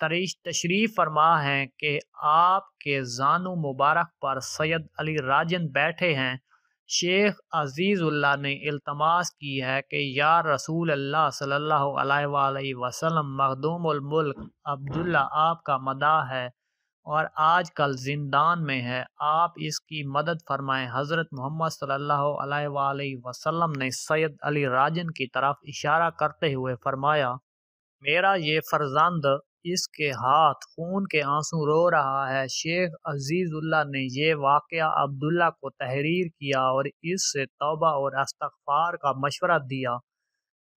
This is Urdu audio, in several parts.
تشریف فرما ہیں کہ آپ کے زانو مبارک پر سید علی راجن بیٹھے ہیں۔ شیخ عزیز اللہ نے التماس کی ہے کہ یا رسول اللہ صلی اللہ علیہ وآلہ وسلم، مخدوم الملک عبداللہ آپ کا مداح ہے اور آج کل زندان میں ہے، آپ اس کی مدد فرمائیں۔ حضرت محمد صلی اللہ علیہ وآلہ وسلم نے سید علی راجن کی طرف اشارہ کرتے ہوئے فرمایا، میرا یہ فرزند، اس کے ہاتھ خون کے آنسو رو رہا ہے۔ شیخ عزیز اللہ نے یہ واقعہ عبداللہ کو تحریر کیا اور اس سے توبہ اور استغفار کا مشورہ دیا۔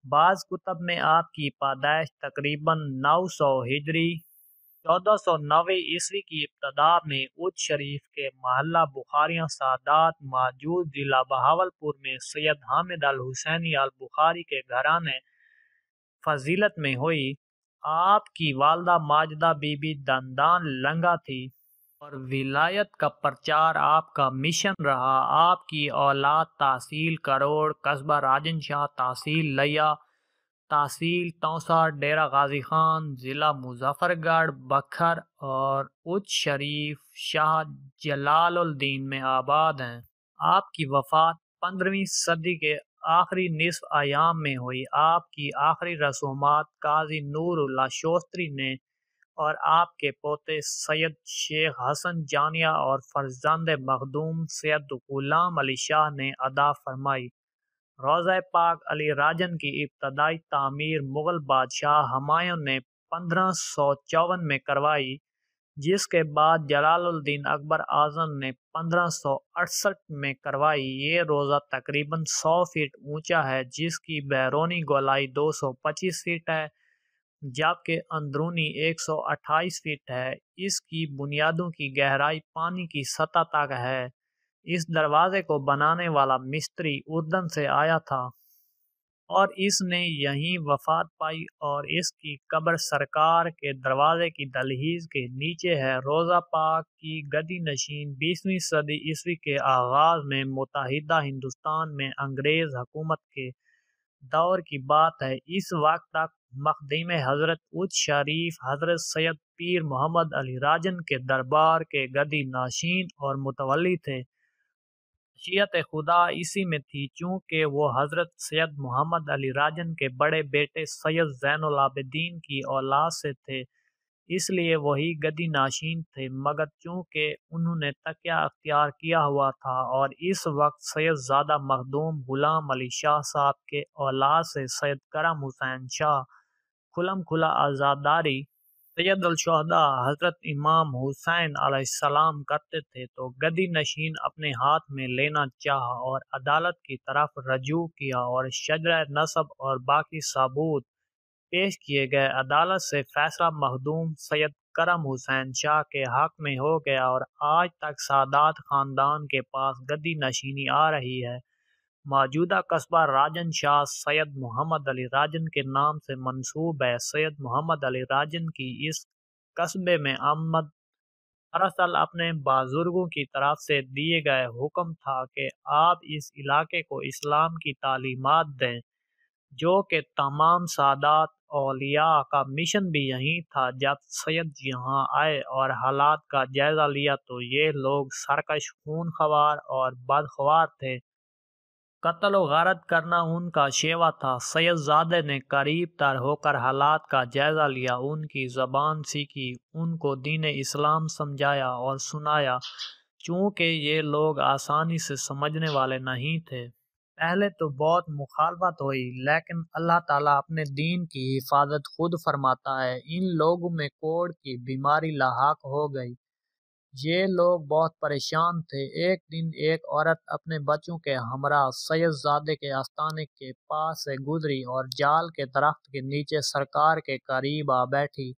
بعض کتب میں آپ کی پیدائش تقریباً 900 ہجری 1490 عیسوی کی ابتدا میں اچ شریف کے محلہ بخاریاں سادات موجود ضلع بہاولپور میں سید حامد الحسینی البخاری کے گھرانے فضیلت میں ہوئی۔ آپ کی والدہ ماجدہ بی بی دندان لنگا تھی اور ولایت کا پرچار آپ کا مشن رہا۔ آپ کی اولاد تحصیل کروڑ، قصبہ راجن شاہ، تحصیل لیا، تحصیل تونسا، ڈیرہ غازی خان، ضلع مظفر گڑھ، بکھر اور اچ شریف شاہ جلال الدین میں آباد ہیں۔ آپ کی وفات 15ویں صدی کے آخری نصف ایام میں ہوئی۔ آپ کی آخری رسومات قاضی نور اللہ شوستری نے اور آپ کے پوتے سید شیخ حسن جانیہ اور فرزند مخدوم سید غلام علی شاہ نے ادا فرمائی۔ روضہ پاک علی راجن کی ابتدائی تعمیر مغل بادشاہ ہمایوں نے 1554 میں کروائی، جس کے بعد جلال الدین اکبر اعظم نے 1568 میں کروائی۔ یہ روضہ تقریباً 100 فٹ اونچا ہے، جس کی بیرونی گولائی 225 فٹ ہے جبکہ اندرونی 128 فٹ ہے۔ اس کی بنیادوں کی گہرائی پانی کی سطح تک ہے۔ اس دروازے کو بنانے والا مستری اردن سے آیا تھا اور اس نے یہیں وفات پائی اور اس کی قبر سرکار کے دروازے کی دہلیز کے نیچے ہے۔ روضہ پاک کی گدی نشین 20ویں صدی عیسوی کے آغاز میں متحدہ ہندوستان میں انگریز حکومت کے دور کی بات ہے۔ اس وقت تک مخدوم حضرت اچ شریف حضرت سید پیر محمد علی راجن کے دربار کے گدی نشین اور متولی تھے۔ مشیت خدا اسی میں تھی، چونکہ وہ حضرت سید محمد علی راجن کے بڑے بیٹے سید زین العابدین کی اولاد سے تھے، اس لیے وہی گدی نشین تھے، مگر چونکہ انہوں نے تقیہ اختیار کیا ہوا تھا اور اس وقت سید زادہ مخدوم غلام علی شاہ صاحب کے اولاد سے سید کرم حسین شاہ کھلم کھلا عزاداری سید الشہداء حضرت امام حسین علیہ السلام کرتے تھے، تو گدی نشین اپنے ہاتھ میں لینا چاہا اور عدالت کی طرف رجوع کیا اور شجرہ نسب اور باقی ثبوت پیش کیے گئے۔ عدالت سے فیصلہ مخدوم سید کرم حسین شاہ کے حق میں ہو گیا اور آج تک سادات خاندان کے پاس گدی نشینی آ رہی ہے۔ موجودہ قصبہ راجن شاہ سید محمد علی راجن کے نام سے منسوب ہے۔ سید محمد علی راجن کی اس قصبے میں آمد دراصل اپنے بزرگوں کی طرف سے دیے گئے حکم تھا کہ آپ اس علاقے کو اسلام کی تعلیمات دیں، جو کہ تمام سادات اولیاء کا مشن بھی یہی تھا۔ جب سید یہاں آئے اور حالات کا جائزہ لیا تو یہ لوگ سرکش، خون خوار اور بدخوار تھے۔ قتل و غارت کرنا ان کا شیوا تھا۔ سید زادے نے قریب تر ہو کر حالات کا جائزہ لیا، ان کی زبان سیکھی، ان کو دین اسلام سمجھایا اور سنایا، چونکہ یہ لوگ آسانی سے سمجھنے والے نہیں تھے۔ پہلے تو بہت مخالفت ہوئی، لیکن اللہ تعالیٰ اپنے دین کی حفاظت خود فرماتا ہے۔ ان لوگوں میں کوڑ کی بیماری لاحق ہو گئی۔ یہ لوگ بہت پریشان تھے۔ ایک دن ایک عورت اپنے بچوں کے ہمراہ سید زادے کے آستانے کے پاس سے گزری اور جال کے درخت کے نیچے سرکار کے قریب آ بیٹھی۔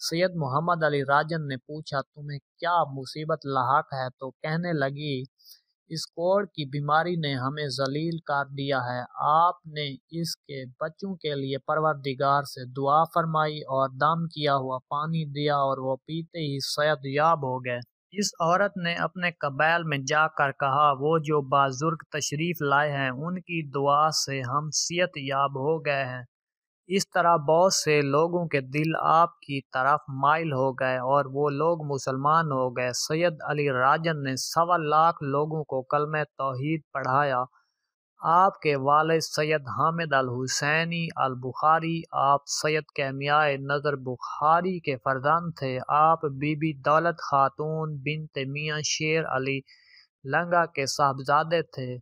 سید محمد علی راجن نے پوچھا، تمہیں کیا مصیبت لاحق ہے؟ تو کہنے لگی، اس کوڑ کی بیماری نے ہمیں ذلیل کر دیا ہے۔ آپ نے اس کے بچوں کے لیے پروردگار سے دعا فرمائی اور دم کیا ہوا پانی دیا اور وہ پیتے ہی صحت یاب ہو گئے۔ اس عورت نے اپنے قبائل میں جا کر کہا، وہ جو بزرگ تشریف لائے ہیں ان کی دعا سے ہم صحت یاب ہو گئے ہیں۔ اس طرح بہت سے لوگوں کے دل آپ کی طرف مائل ہو گئے اور وہ لوگ مسلمان ہو گئے۔ سید علی راجن نے 1.25 لوگوں کو کلمہ توحید پڑھایا۔ آپ کے والد سید حامد الحسینی البخاری، آپ سید کیمیاء نظر بخاری کے فرزند تھے۔ آپ بی بی دولت خاتون بنت میاں شیر علی لنگا کے صاحبزادے تھے۔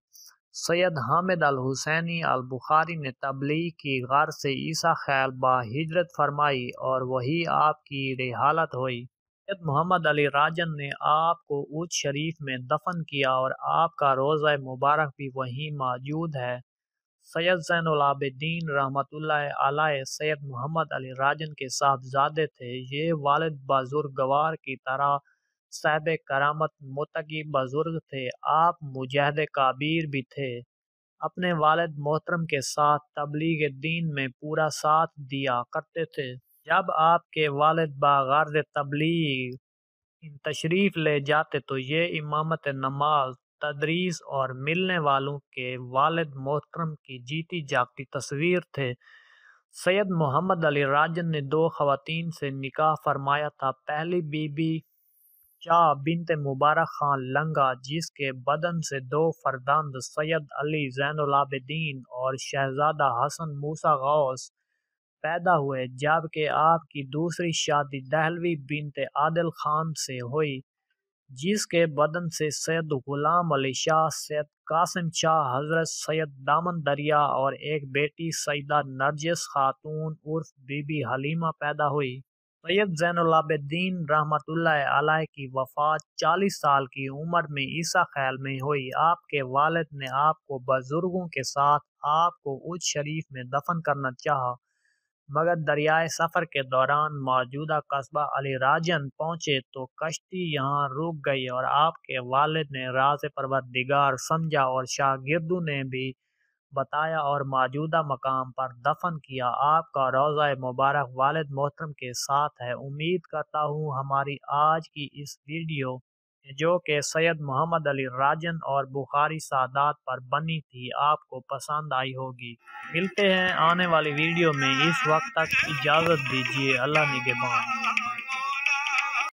سید حامد الحسینی البخاری نے تبلیغ کی غرض سے عیسیٰ خیل با ہجرت فرمائی اور وہی آپ کی رحالت ہوئی۔ سید محمد علی راجن نے آپ کو اود شریف میں دفن کیا اور آپ کا روضہ مبارک بھی وہیں موجود ہے۔ سید زین العابدین رحمۃ اللہ علیہ سید محمد علی راجن کے صاحبزادے تھے۔ یہ والد بزرگوار کی طرح صاحب کرامت متقی بزرگ تھے۔ آپ مجاہد کبیر بھی تھے۔ اپنے والد محترم کے ساتھ تبلیغ دین میں پورا ساتھ دیا کرتے تھے۔ جب آپ کے والد بغرض تبلیغ تشریف لے جاتے تو یہ امامت نماز، تدریس اور ملنے والوں کے والد محترم کی جیتی جاگتی تصویر تھے۔ سید محمد علی راجن نے 2 خواتین سے نکاح فرمایا تھا۔ پہلی بی بی شاہ بنت مبارک خان لنگا، جس کے بدن سے 2 فرزند سید علی زین العابدین اور شہزادہ حسن موسیٰ غوث پیدا ہوئے، جبکہ آپ کی دوسری شادی دہلوی بنت عادل خان سے ہوئی، جس کے بدن سے سید غلام علی شاہ، سید قاسم شاہ حضرت، سید دامن دریا اور ایک بیٹی سیدہ نرجس خاتون عرف بی بی حلیمہ پیدا ہوئی۔ سید زین العابدین رحمۃ اللہ علیہ کی وفات 40 سال کی عمر میں عیسیٰ خیل میں ہوئی۔ آپ کے والد نے آپ کو بزرگوں کے ساتھ آپ کو اود شریف میں دفن کرنا چاہا، مگر دریائے سفر کے دوران موجودہ قصبہ علی راجن پہنچے تو کشتی یہاں رک گئی اور آپ کے والد نے راز پروردگار سمجھا اور شاگردوں نے بھی بتایا اور موجودہ مقام پر دفن کیا۔ آپ کا روضہ مبارک والد محترم کے ساتھ ہے۔ امید کرتا ہوں ہماری آج کی اس ویڈیو جو کہ سید محمد علی راجن اور بخاری سادات پر بنی تھی آپ کو پسند آئی ہوگی۔ ملتے ہیں آنے والی ویڈیو میں، اس وقت تک اجازت دیجیے۔ اللہ نگہبان۔